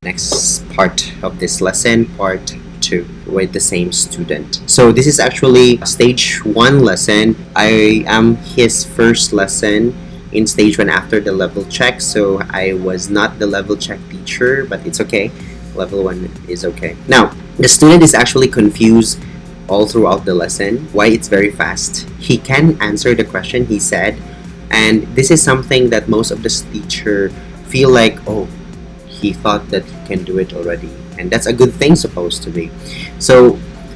Next part of this lesson, part 2, with the same student. So this is actually stage 1 lesson. I am his first lesson in stage 1 after the level check. So I was not the level check teacher, but it's okay. Level 1 is okay. Now, the student is actually confused all throughout the lesson why it's very fast. He can answer the question, he said, and this is something that most of the teacher feel like, oh, he thought that he can do it already, and that's a good thing supposed to be. So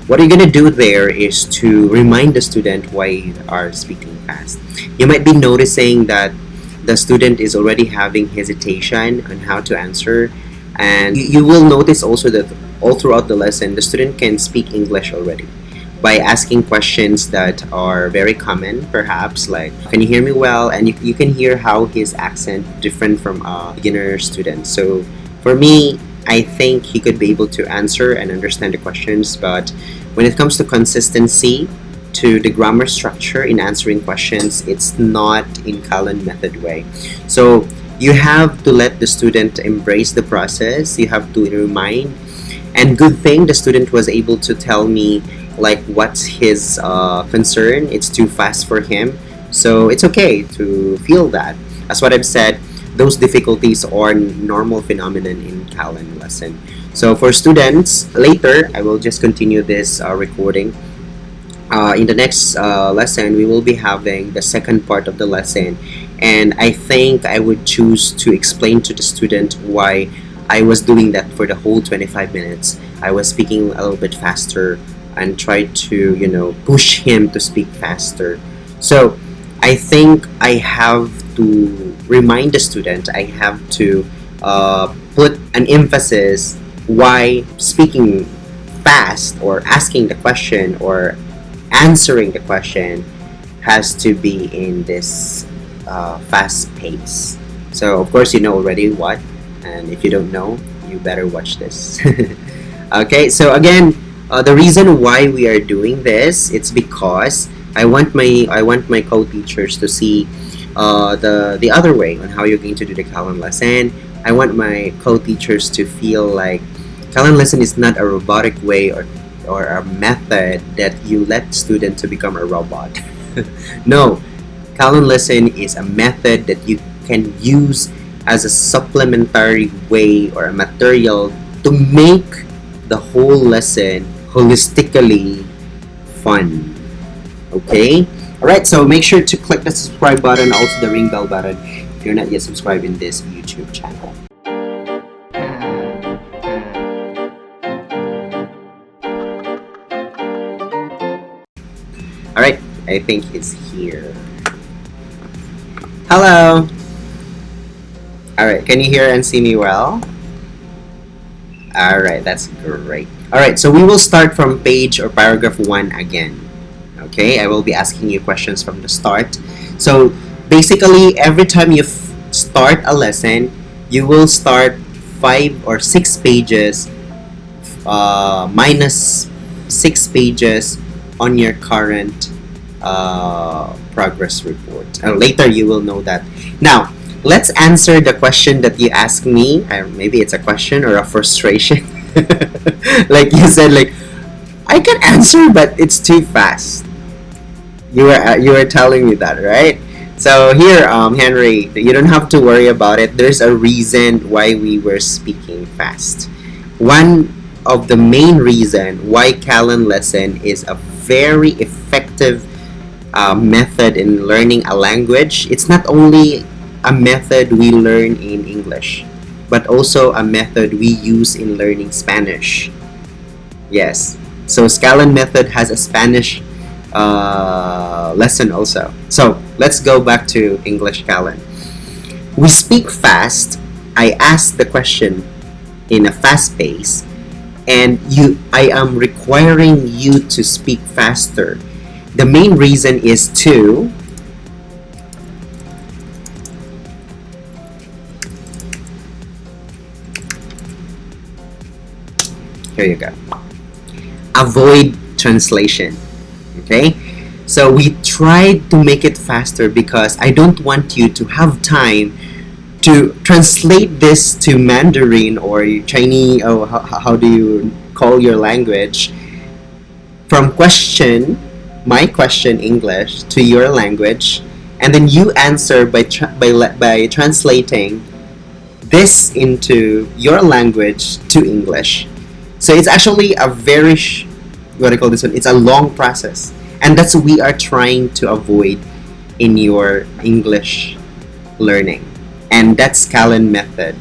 what you're gonna do there is to remind the student why you are speaking fast. You might be noticing that the student is already having hesitation on how to answer, and you will notice also that all throughout the lesson the student can speak English already by asking questions that are very common, perhaps like, can you hear me well? And you can hear how his accent different from a beginner student. So for me, I think he could be able to answer and understand the questions, but when it comes to consistency to the grammar structure in answering questions, it's not in Callan Method way. So you have to let the student embrace the process. You have to remind, and good thing the student was able to tell me like what's his concern. It's too fast for him, so it's okay to feel that. As what I've said, those difficulties are normal phenomenon in Callan lesson. So for students, later I will just continue this recording. In the next lesson, we will be having the second part of the lesson, and I think I would choose to explain to the student why I was doing that for the whole 25 minutes. I was speaking a little bit faster and try to, push him to speak faster. So I think I have to remind the student, I have to put an emphasis why speaking fast or asking the question or answering the question has to be in this fast pace. So of course you know already what, and if you don't know, you better watch this. Okay, so again, the reason why we are doing this, it's because I want my co-teachers to see the other way on how you're going to do the Callan lesson. I want my co-teachers to feel like Callan lesson is not a robotic way or a method that you let students to become a robot. No, Callan lesson is a method that you can use as a supplementary way or a material to make the whole lesson holistically fun. Okay? Alright, so make sure to click the subscribe button, also the ring bell button if you're not yet subscribed in this YouTube channel. Alright, I think he's here. Hello! Alright, can you hear and see me well? Alright, that's great. Alright, so we will start from page or paragraph 1 again. Okay, I will be asking you questions from the start. So basically, every time you start a lesson, you will start 5 or 6 pages minus 6 pages on your current progress report. Later you will know that. Now, let's answer the question that you asked me. Maybe it's a question or a frustration. Like you said, like, I can answer, but it's too fast. You were telling me that, right? So here, Henry, you don't have to worry about it. There's a reason why we were speaking fast. One of the main reason why Callan lesson is a very effective method in learning a language. It's not only a method we learn in English, but also a method we use in learning Spanish. Yes, so Callan method has a Spanish lesson also. So let's go back to English Callan. We speak fast. I ask the question in a fast pace, and I am requiring you to speak faster. The main reason is to here you go. Avoid translation. Okay? So we tried to make it faster because I don't want you to have time to translate this to Mandarin or Chinese, or how do you call your language, from question, my question English, to your language, and then you answer by translating this into your language to English. So it's actually a very what do I call this one? It's a long process, and that's what we are trying to avoid in your English learning. And that's Callan method.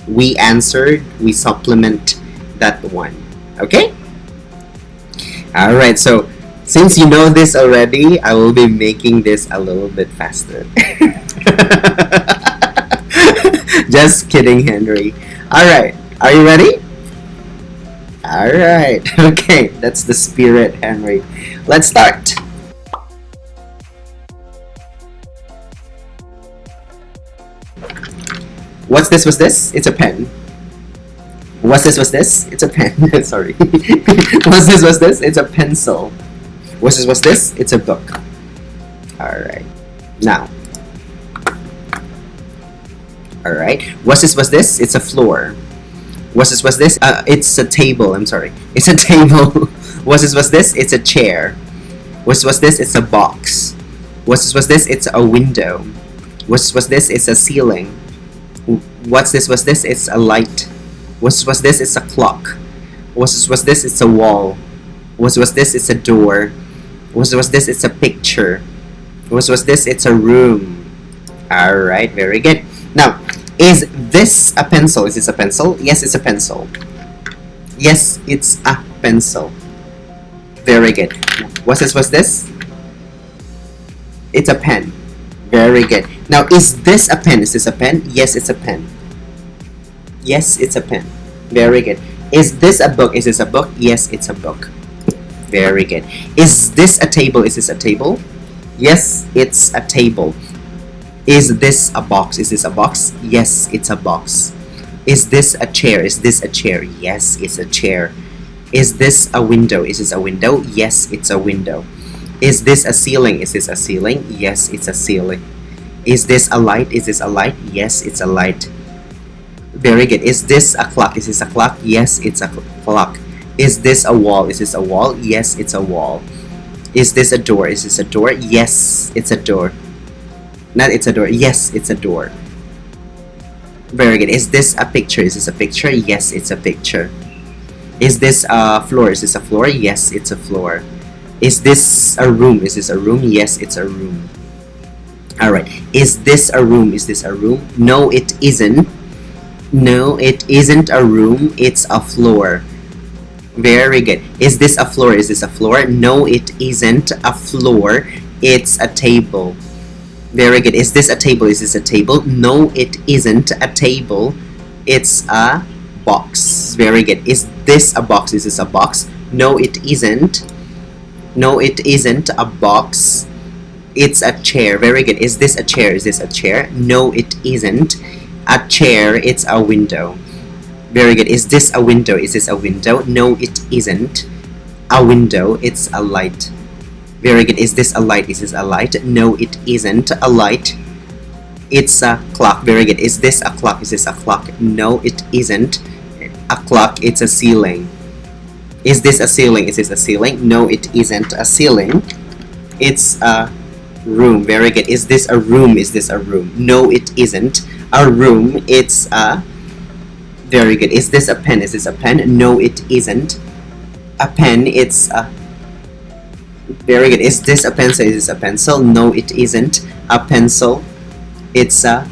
We answered, we supplement that one. Okay? Alright, so since you know this already, I will be making this a little bit faster. Just kidding, Henry. Alright, are you ready? Alright, okay, that's the spirit, Henry. Let's start. What's this? Was this? It's a pen. What's this? Was this? It's a pen. Sorry. What's this? Was this? It's a pencil. What's this? Was this? It's a book. Alright. Now. Alright. What's this? Was this? It's a floor. What's this? Was this? It's a table. I'm sorry. It's a table. What's this? Was this? It's a chair. What's this? Was this? It's a box. What's this? Was this? It's a window. What's this? Was this? It's a ceiling. What's this? Was this? It's a light. What's this? Was this? It's a clock. What's this? Was this? It's a wall. What's this? Was this? It's a door. What's this? Was this? It's a picture. What's this? Was this? It's a room. Alright, very good. Now, is this a pencil? Is this a pencil? Yes, it's a pencil. Yes, it's a pencil. Very good. What's this? Was this? It's a pen. Very good. Now, is this a pen? Is this a pen? Yes, it's a pen. Yes, it's a pen. Very good. Is this a book? Is this a book? Yes, it's a book. Very good. Is this a table? Is this a table? Yes, it's a table. Is this a box? Is this a box? Yes, it's a box. Is this a chair? Is this a chair? Yes, it's a chair. Is this a window? Is this a window? Yes, it's a window. Is this a ceiling? Is this a ceiling? Yes, it's a ceiling. Is this a light? Is this a light? Yes, it's a light. Very good. Is this a clock? Is this a clock? Yes, it's a clock. Is this a wall? Is this a wall? Yes, it's a wall. Is this a door? Is this a door? Yes, it's a door. Not it's a door. Yes, it's a door. Very good. Is this a picture? Is this a picture? Yes, it's a picture. Is this a floor? Is this a floor? Yes, it's a floor. Is this a room? Is this a room? Yes, it's a room. Alright. Is this a room? Is this a room? No, it isn't. No, it isn't a room. It's a floor. Very good. Is this a floor? Is this a floor? No, it isn't a floor. It's a table. Very good. Is this a table? Is this a table? No, it isn't a table. It's a box. Very good. Is this a box? Is this a box? No, it isn't. No, it isn't a box. It's a chair. Very good. Is this a chair? Is this a chair? No, it isn't a chair. It's a window. Very good. Is this a window? Is this a window? No, it isn't a window. It's a light. Very good. Is this a light? Is this a light? No, it isn't a light. It's a clock. Very good. Is this a clock? Is this a clock? No, it isn't a clock. It's a ceiling. Is this a ceiling? Is this a ceiling? No, it isn't a ceiling. It's a room. Very good. Is this a room? Is this a room? No, it isn't a room. It's a... Very good. Is this a pen? Is this a pen? No, it isn't a pen. It's a... Very good. Is this a pencil? Is this a pencil? No, it isn't a pencil. It's a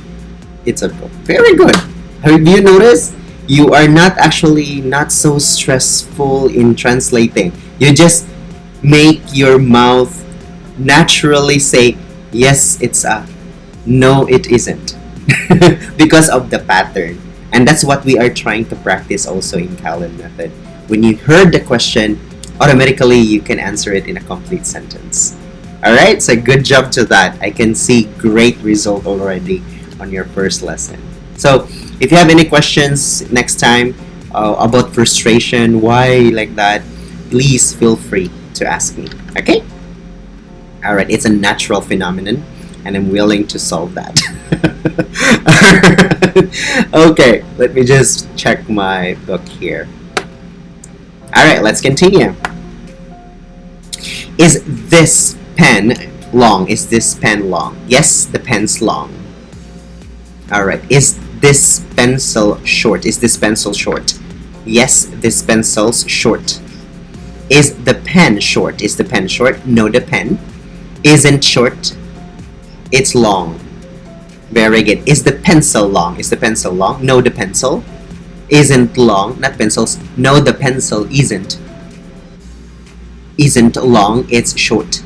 book. Very good. Have you noticed? You are not so stressful in translating. You just make your mouth naturally say, yes, it's a, no, it isn't. Because of the pattern. And that's what we are trying to practice also in Callan method. When you heard the question, automatically you can answer it in a complete sentence. Alright, so good job to that. I can see great result already on your first lesson. So if you have any questions next time about frustration, why like that, please feel free to ask me. Okay? Alright, it's a natural phenomenon and I'm willing to solve that. Okay, let me just check my book here. Alright, let's continue. Is this pen long? Is this pen long? Yes, the pen's long. Alright, is this pencil short? Is this pencil short? Yes, this pencil's short. Is the pen short? Is the pen short? No, the pen isn't short. It's long. Very good. Is the pencil long? Is the pencil long? No, the pencil isn't long. Not pencils. No, the pencil isn't long. It's short.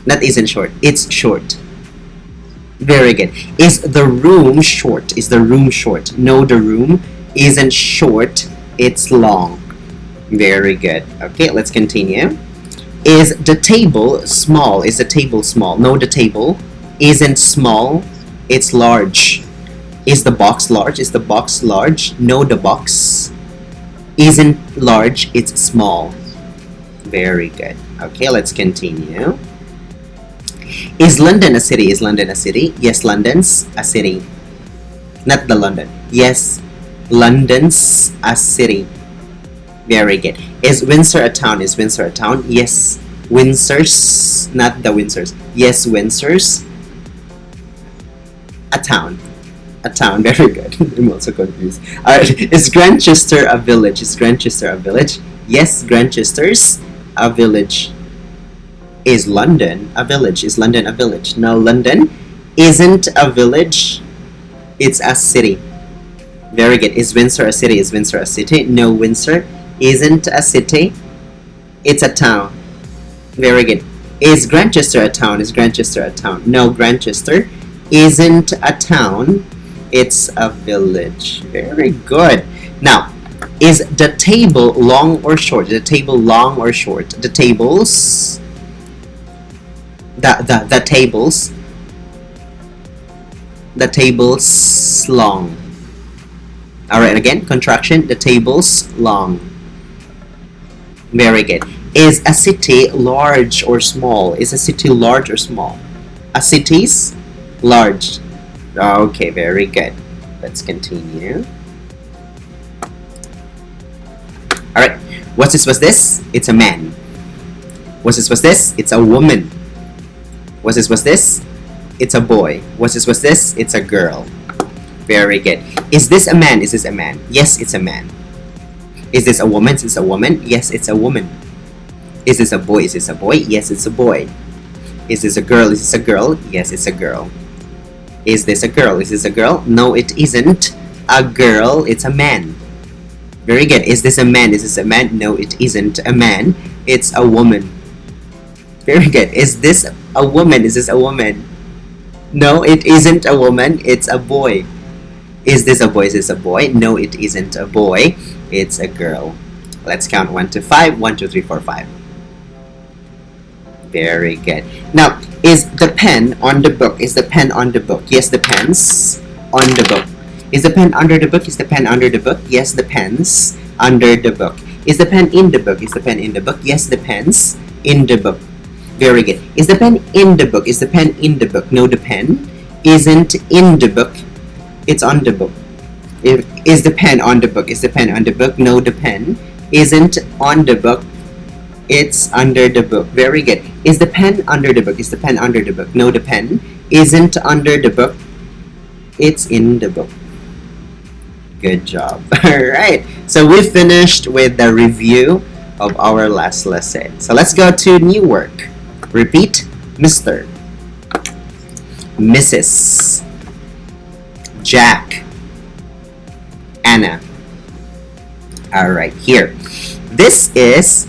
Not isn't short. It's short. Very good. Is the room short? Is the room short? No, the room isn't short. It's long. Very good. Okay, let's continue. Is the table small? Is the table small? No, the table isn't small. It's large. Is the box large? Is the box large? No, the box isn't large. It's small. Very good. Okay, let's continue. Is London a city? Is London a city? Yes, London's a city. Not the London. Yes, London's a city. Very good. Is Windsor a town? Is Windsor a town? Yes, Windsor's, not the Windsors. Yes, Windsor's a town. A town. Very good. I'm also confused. Alright, is Grantchester a village? Is Grantchester a village? Yes, Grantchester's a village. Is London a village? Is London a village? No, London isn't a village. It's a city. Very good. Is Windsor a city? Is Windsor a city? No, Windsor isn't a city. It's a town. Very good. Is Grantchester a town? Is Grantchester a town? No, Grantchester isn't a town. It's a village. Very good. Now, is the table long or short? Is the table long or short? The tables. The tables. The table's long. Alright, again, contraction. The table's long. Very good. Is a city large or small? Is a city large or small? A city's large. Okay, very good. Let's continue. Alright, what's this? What's this? It's a man. What's this? What's this? It's a woman. What's this? What's this? It's a boy. What's this? What's this? It's a girl. Very good. Is this a man? Is this a man? Yes, it's a man. Is this a woman? Is this a woman? Yes, it's a woman. Is this a boy? Is this a boy? Yes, it's a boy. Is this a girl? Is this a girl? Yes, it's a girl. Is this a girl? Is this a girl? No, it isn't a girl. It's a man. Very good. Is this a man? Is this a man? No, it isn't a man. It's a woman. Very good. Is this a woman? Is this a woman? No, it isn't a woman. It's a boy. Is this a boy? Is this a boy? No, it isn't a boy. It's a girl. Let's count 1 to 5. 1, 2, 3, 4, 5. Very good. Now, is the pen on the book? Is the pen on the book? Yes, the pen's on the book. Is the pen under the book? Is the pen under the book? Yes, the pen's under the book. Is the pen in the book? Is the pen in the book? Yes, the pen's in the book. Very good. Is the pen in the book? Is the pen in the book? No, the pen isn't in the book. It's on the book. Is the pen on the book? Is the pen on the book? No, the pen isn't on the book. It's under the book. Very good. Is the pen under the book? Is the pen under the book? No, the pen isn't under the book. It's in the book. Good job. Alright, so we finished with the review of our last lesson. So let's go to new work. Repeat. Mr. Mrs. Jack. Anna. Alright, here. This is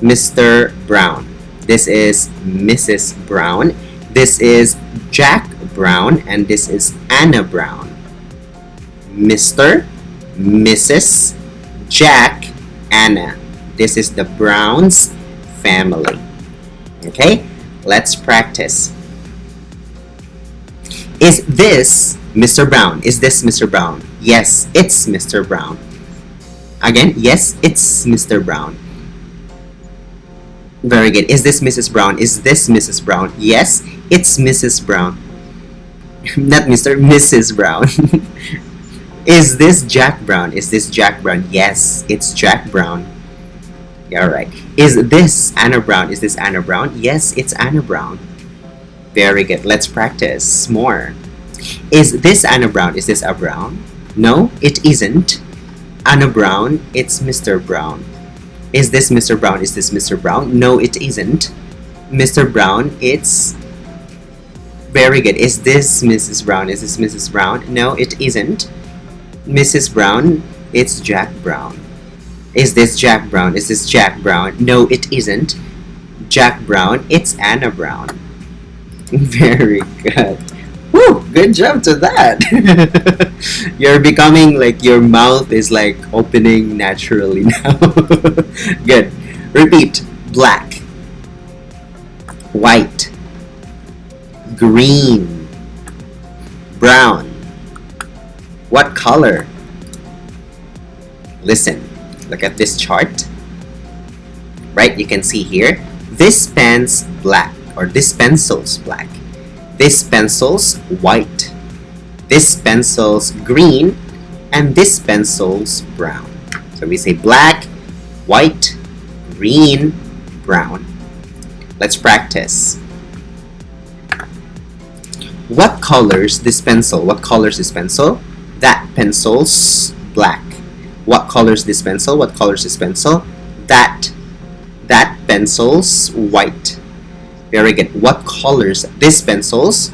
Mr. Brown. This is Mrs. Brown. This is Jack Brown. And this is Anna Brown. Mr., Mrs., Jack, Anna. This is the Browns family. Okay, let's practice. Is this Mr. Brown? Is this Mr. Brown? Yes, it's Mr. Brown. Again, yes, it's Mr. Brown. Very good. Is this Mrs. Brown? Is this Mrs. Brown? Yes, it's Mrs. Brown. Not Mr. Mrs. Brown. Is this Jack Brown? Is this Jack Brown? Yes, it's Jack Brown. Yeah, all right. Is this Anna Brown? Is this Anna Brown? Yes, it's Anna Brown. Very good. Let's practice more. Is this Anna Brown? Is this a Brown? No, it isn't. Anna Brown, it's Mr. Brown. Is this Mr. Brown? Is this Mr. Brown? No, it isn't. Mr. Brown, it's... Very good. Is this Mrs. Brown? Is this Mrs. Brown? No, it isn't. Mrs. Brown, it's Jack Brown. Is this Jack Brown? Is this Jack Brown? No, it isn't. Jack Brown, it's Anna Brown. Very good. Woo! Good job to that. You're becoming like your mouth is like opening naturally now. Good. Repeat. Black, white, green, brown. What color? Listen. Look at this chart. Right? You can see here. This pen's black, or this pencil's black. This pencil's white. This pencil's green. And this pencil's brown. So we say black, white, green, brown. Let's practice. What colors this pencil? What colors this pencil? That pencil's black. What colors this pencil? What colors this pencil? That pencil's white. Very good. What colors this pencil's?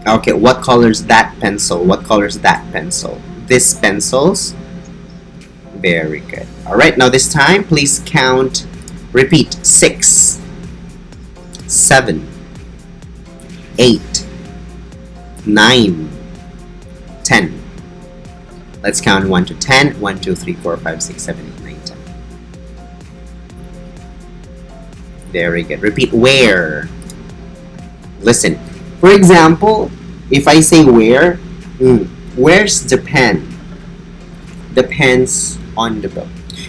Okay, what colors that pencil? What colors that pencil? This pencil's? Very good. Alright, now this time, please count. Repeat. 6, 7, 8, 9, 10. Let's count 1 to 10. 1, 2, 3, 4, 5, 6, 7, 8, 9, 10. Very good. Repeat. Where? Listen. For example, if I say where, where's the pen? The pen's on the book.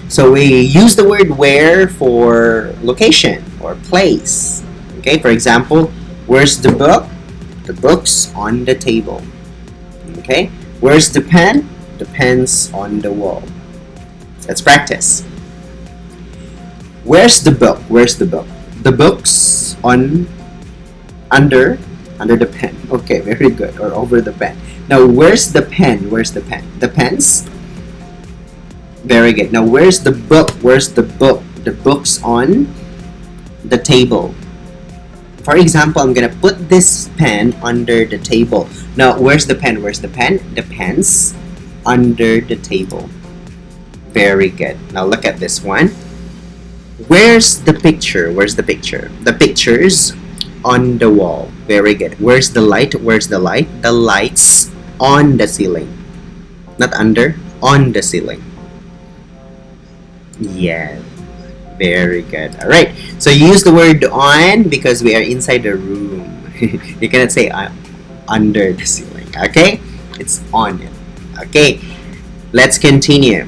So we use the word where for location or place. Okay, for example, where's the book? The book's on the table. Okay, where's the pen? The pen's on the wall. Let's practice. Where's the book? Where's the book? The book's on under the pen. Okay, very good. Or over the pen. Now, where's the pen? Where's the pen? The pen's? Very good. Now, where's the book? Where's the book? The book's on the table. For example, I'm gonna put this pen under the table. Now, where's the pen? Where's the pen? The pen's under the table. Very good. Now, look at this one. Where's the picture? Where's the picture? The picture's on the wall. Very good. Where's the light? Where's the light? The light's on the ceiling. Not under, on the ceiling. Yeah. Very good. Alright. So you use the word on because we are inside the room. You cannot say under the ceiling. Okay? It's on it. Okay. Let's continue.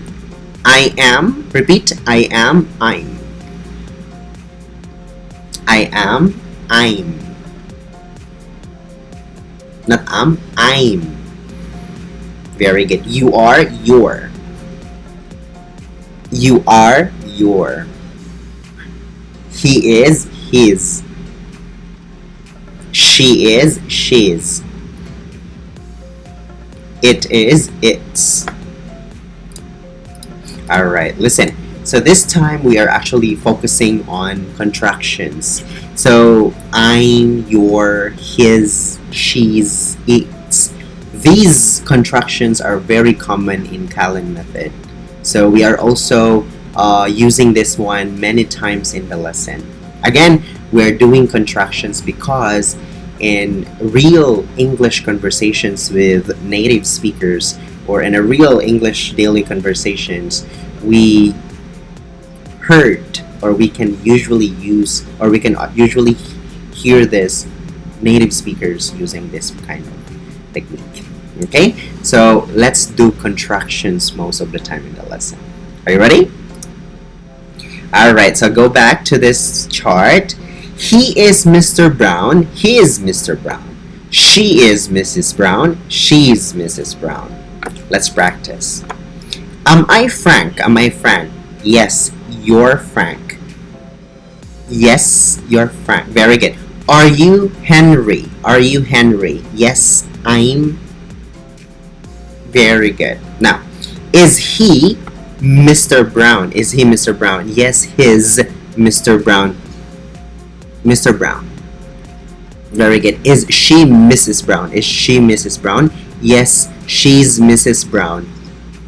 I am. Repeat. I am. I'm. I am. I'm. Not I'm. Very good. You are, your. You are, your. He is, his. She is, she's. It is, its. Alright, listen. So this time we are actually focusing on contractions. So I'm, your, his, she's, its. These contractions are very common in Callan Method. So we are also using this one many times in the lesson. Again, we're doing contractions because in real English conversations with native speakers or in a real English daily conversations, we heard or we can usually use or we can usually hear this native speakers using this kind of technique. Okay, so let's do contractions most of the time in the lesson. Are you ready? Alright, so go back to this chart. He is Mr. Brown. He is Mr. Brown. She is Mrs. Brown. She's Mrs. Brown. Let's practice. Am I Frank? Am I Frank? Yes, you're Frank. Yes, you're Frank. Very good. Are you Henry? Are you Henry? Yes, I'm. Very good. Now, is he Mr. Brown? Is he Mr. Brown? Yes, his Mr. Brown. Mr. Brown. Very good. Is she Mrs. Brown? Is she Mrs. Brown? Yes, she's Mrs. Brown.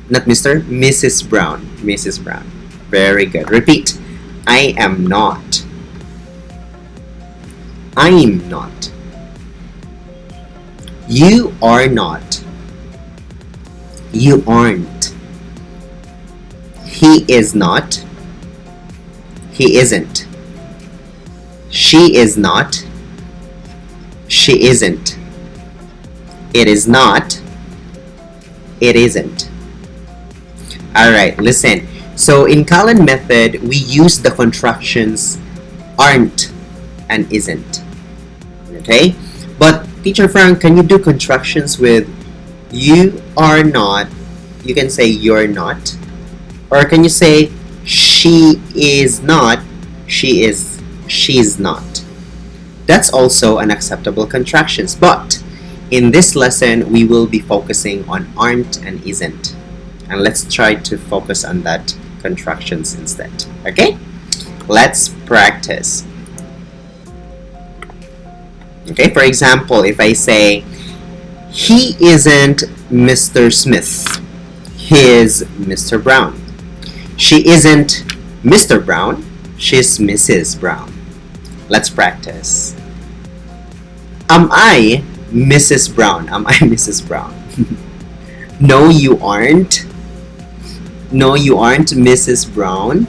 Not Mr. Mrs. Brown. Mrs. Brown. Very good. Repeat. I am not. I'm not. You are not. You aren't. He is not. He isn't. She is not. She isn't. It is not. It isn't. Alright, listen. So in Callan Method, we use the contractions aren't and isn't. Okay? But Teacher Frank, can you do contractions with you are not? You can say you're not. Or can you say she is not, she's not. That's also an acceptable contractions. But in this lesson, we will be focusing on aren't and isn't. And let's try to focus on that contractions instead. Okay? Let's practice. Okay, for example, if I say, he isn't Mr. Smith. He is Mr. Brown. She isn't Mr. Brown. She's Mrs. Brown. Let's practice. Am I Mrs. Brown? Am I Mrs. Brown? No, you aren't. No, you aren't Mrs. Brown.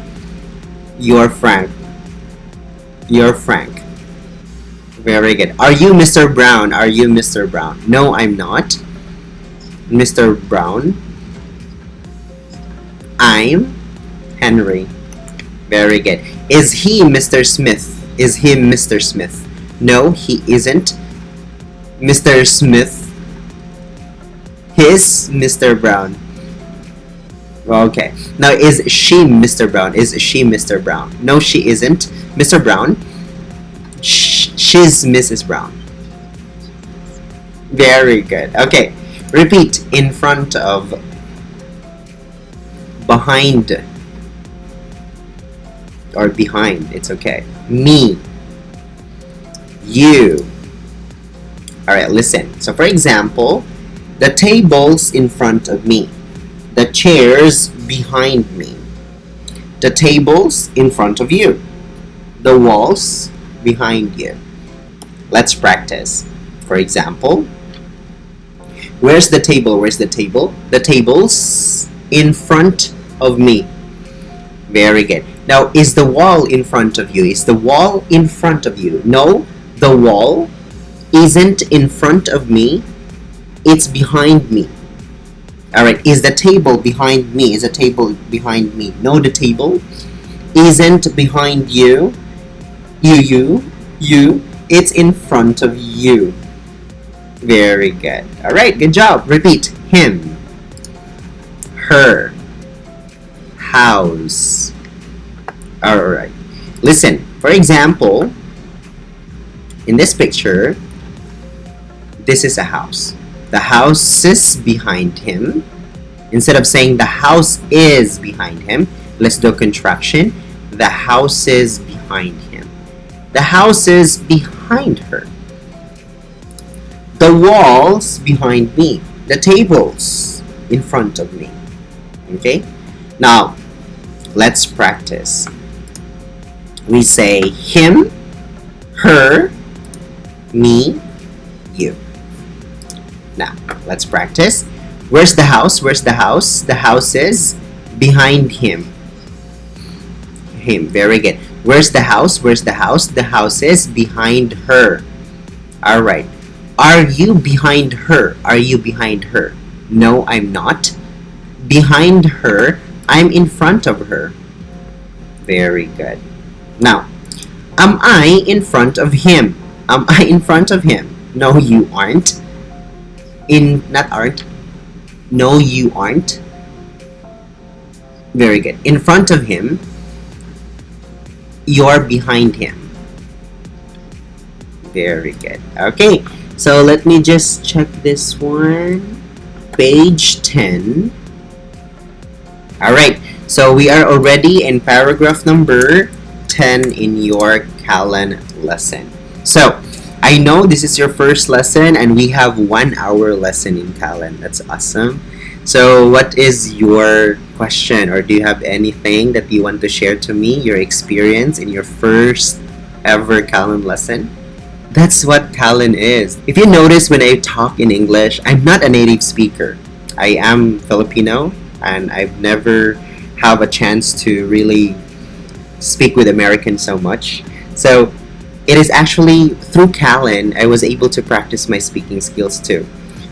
You're Frank. You're Frank. Very good. Are you Mr. Brown? Are you Mr. Brown? No, I'm not Mr. Brown. I'm Henry. Very good. Is he Mr. Smith? Is he Mr. Smith? No, he isn't Mr. Smith. He's Mr. Brown. Okay. Now, is she Mr. Brown? Is she Mr. Brown? No, she isn't Mr. Brown. She's Mrs. Brown. Very good. Okay. Repeat. In front of, behind, or behind. It's okay. Me. You. Alright, listen. So for example, the tables in front of me. The chairs behind me. The tables in front of you. The walls behind you. Let's practice. For example, where's the table? Where's the table? The table's in front of me. Very good. Now, is the wall in front of you? Is the wall in front of you? No, the wall isn't in front of me. It's behind me. Alright, is the table behind me? Is the table behind me? No, the table isn't behind you. You. It's in front of you. Very good. Alright, good job. Repeat. Him. Her. House. Alright. Listen. For example, in this picture, this is a house. The house is behind him. Instead of saying the house is behind him, let's do a contraction. The house is behind him. The house is behind her. The walls behind me. The tables in front of me. Okay? Now, let's practice. We say him, her, me, you. Now, let's practice. Where's the house? Where's the house? The house is behind him. Him. Very good. Where's the house? Where's the house? The house is behind her. Alright. Are you behind her? Are you behind her? No, I'm not. Behind her, I'm in front of her. Very good. Now, am I in front of him? Am I in front of him? No, you aren't. Not aren't. No, you aren't. Very good. In front of him. You're behind him. Very good. Okay, so let me just check this one. Page 10. Alright, so we are already in paragraph number 10 in your Callan lesson. So, I know this is your first lesson and we have 1 hour lesson in Callan. That's awesome. So, what is your question, or do you have anything that you want to share to me, your experience in your first ever Callan lesson? That's what Callan is. If you notice, when I talk in English, I'm not a native speaker. I am Filipino and I've never have a chance to really speak with Americans so much. So it is actually through Callan I was able to practice my speaking skills too.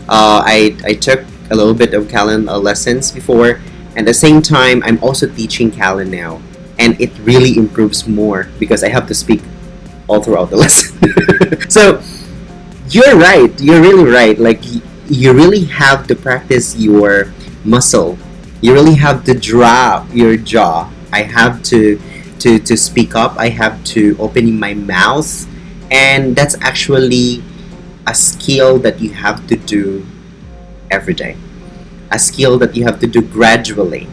I took a little bit of Callan lessons before, and at the same time I'm also teaching Callan now, and it really improves more because I have to speak all throughout the lesson. So you're right, you're really right. Like, you really have to practice your muscle. You really have to drop your jaw. I have to speak up. I have to open my mouth, and that's actually a skill that you have to do every day. A skill that you have to do gradually.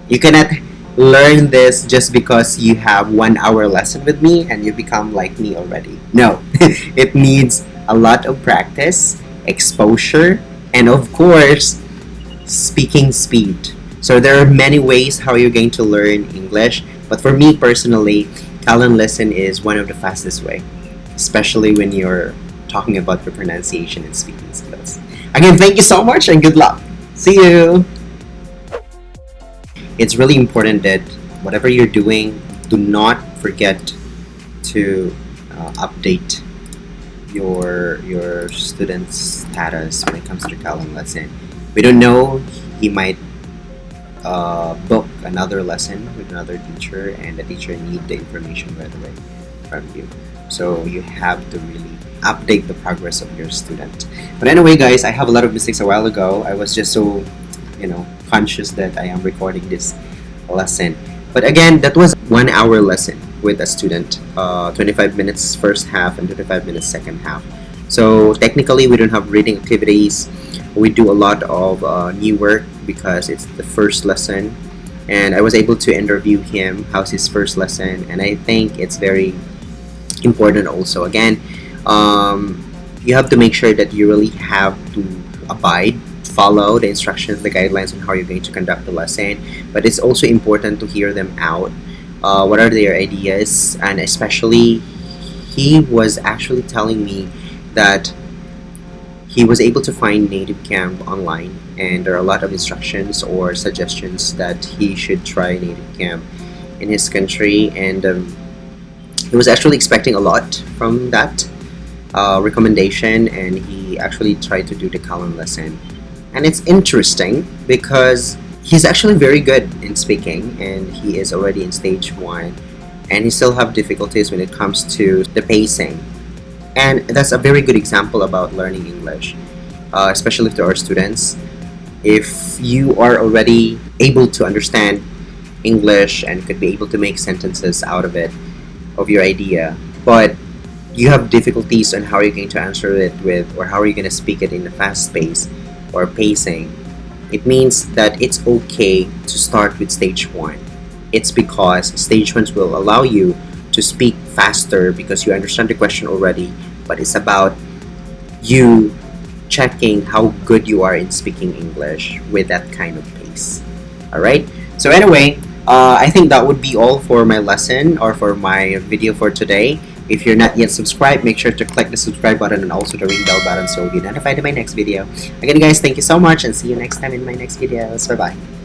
You cannot learn this just because you have 1 hour lesson with me and you become like me already. No, it needs a lot of practice, exposure, and of course, speaking speed. So there are many ways how you're going to learn English, but for me personally, callanlesson is one of the fastest way, especially when you're talking about your pronunciation and speaking skills. Again, thank you so much and good luck. See you! It's really important that whatever you're doing, do not forget to update your student's status when it comes to Callan lesson. We don't know, he might book another lesson with another teacher, and the teacher need the information right away from you. So you have to really update the progress of your student. But anyway, guys, I have a lot of mistakes a while ago. I was just so conscious that I am recording this lesson. But again, that was 1 hour lesson with a student, 25 minutes first half and 25 minutes second half. So technically we don't have reading activities. We do a lot of new work because it's the first lesson, and I was able to interview him how's his first lesson, and I think it's very important also. Again, you have to make sure that you really have to follow the instructions, the guidelines on how you're going to conduct the lesson, but it's also important to hear them out. What are their ideas? And especially, he was actually telling me that he was able to find NativeCamp online, and there are a lot of instructions or suggestions that he should try NativeCamp in his country, and he was actually expecting a lot from that recommendation, and he actually tried to do the Callan lesson. And it's interesting because he's actually very good in speaking, and he is already in stage 1, and he still have difficulties when it comes to the pacing. And that's a very good example about learning English, especially to our students. If you are already able to understand English and could be able to make sentences out of it, of your idea, but you have difficulties on how you're going to answer it with, or how are you going to speak it in a fast pace or pacing, it means that it's okay to start with stage 1. It's because stage 1 will allow you to speak faster because you understand the question already, but it's about you checking how good you are in speaking English with that kind of pace. Alright, so anyway, I think that would be all for my lesson or for my video for today. If you're not yet subscribed, make sure to click the subscribe button and also the ring bell button so you'll be notified of my next video. Again, guys, thank you so much, and see you next time in my next videos. Bye bye.